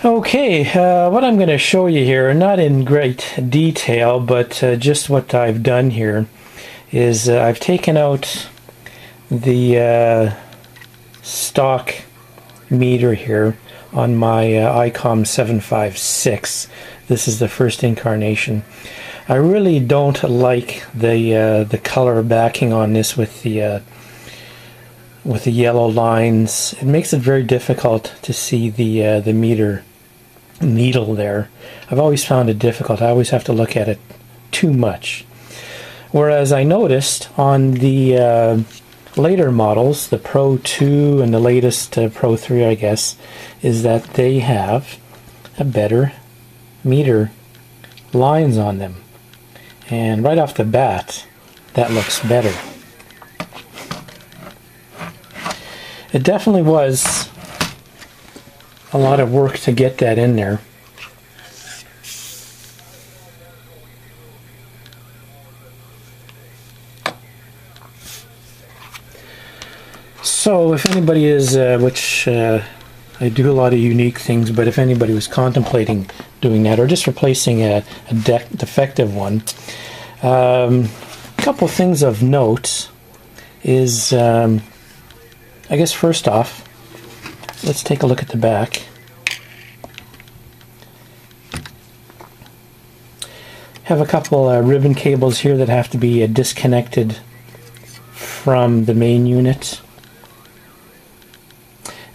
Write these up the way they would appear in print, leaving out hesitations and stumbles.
Okay, what I'm going to show you here, not in great detail, but just what I've done here is I've taken out the stock meter here on my ICOM 756. This is the first incarnation. I really don't like the color backing on this with the yellow lines. It makes it very difficult to see the meter needle there. I've always found it difficult. I always have to look at it too much. Whereas I noticed on the later models, the Pro 2 and the latest Pro 3, I guess, is that they have a better meter lines on them. And right off the bat, that looks better. It definitely was a lot of work to get that in there. So if anybody is, which I do a lot of unique things, but if anybody was contemplating doing that or just replacing a defective one, a couple things of note is, I guess first off, let's take a look at the back. Have a couple ribbon cables here that have to be disconnected from the main unit.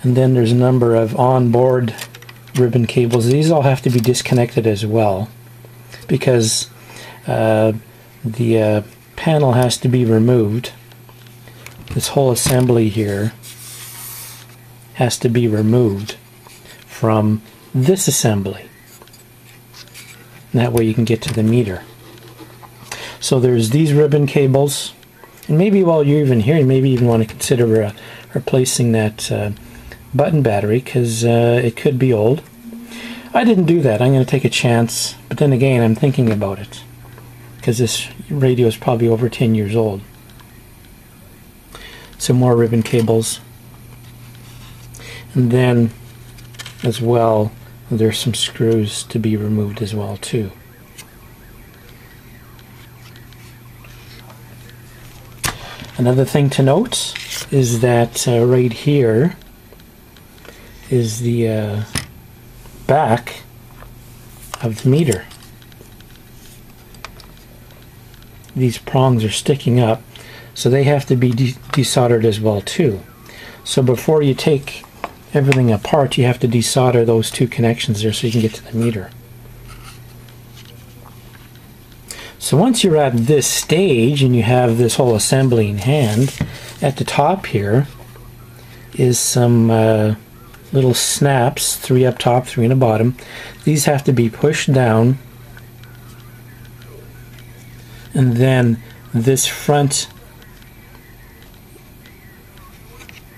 And then there's a number of onboard ribbon cables. These all have to be disconnected as well because the panel has to be removed. This whole assembly here has to be removed from this assembly. And that way you can get to the meter. So there's these ribbon cables, and maybe while you're even here, you maybe even want to consider replacing that button battery because it could be old. I didn't do that. I'm going to take a chance, but then again I'm thinking about it because this radio is probably over 10 years old. Some more ribbon cables. And then, as well, there's some screws to be removed as well, too. Another thing to note is that right here is the back of the meter. These prongs are sticking up, so they have to be desoldered as well, too. So before you take everything apart, you have to desolder those two connections there so you can get to the meter. So once you're at this stage and you have this whole assembly in hand, at the top here is some little snaps, 3 up top, 3 in the bottom. These have to be pushed down, and then this front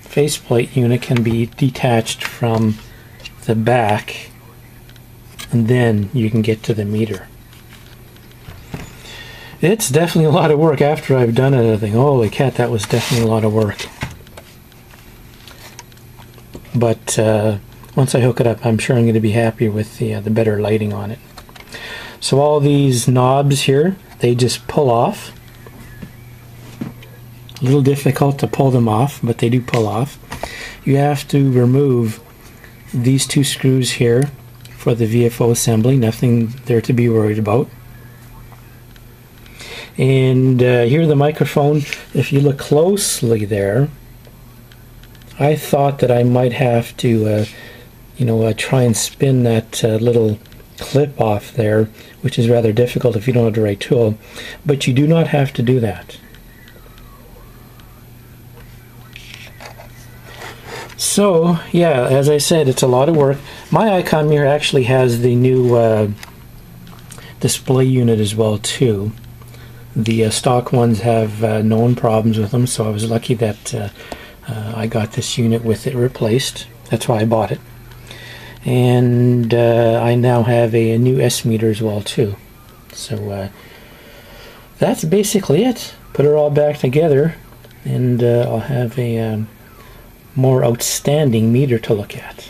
faceplate unit can be detached from the back, and then you can get to the meter. It's definitely a lot of work after I've done it. I think, holy cat, that was definitely a lot of work. But once I hook it up, I'm sure I'm going to be happy with the better lighting on it. So all these knobs here, they just pull off. A little difficult to pull them off, but they do pull off. You have to remove these 2 screws here for the VFO assembly. Nothing there to be worried about. And here the microphone, if you look closely there, I thought that I might have to try and spin that little clip off there, which is rather difficult if you don't have the right tool, but you do not have to do that. So yeah, as I said, it's a lot of work. My ICOM mirror actually has the new display unit as well too. The stock ones have known problems with them, so I was lucky that I got this unit with it replaced. That's why I bought it. And I now have a new S meter as well too. So that's basically it. Put it all back together, and I'll have a more outstanding meter to look at.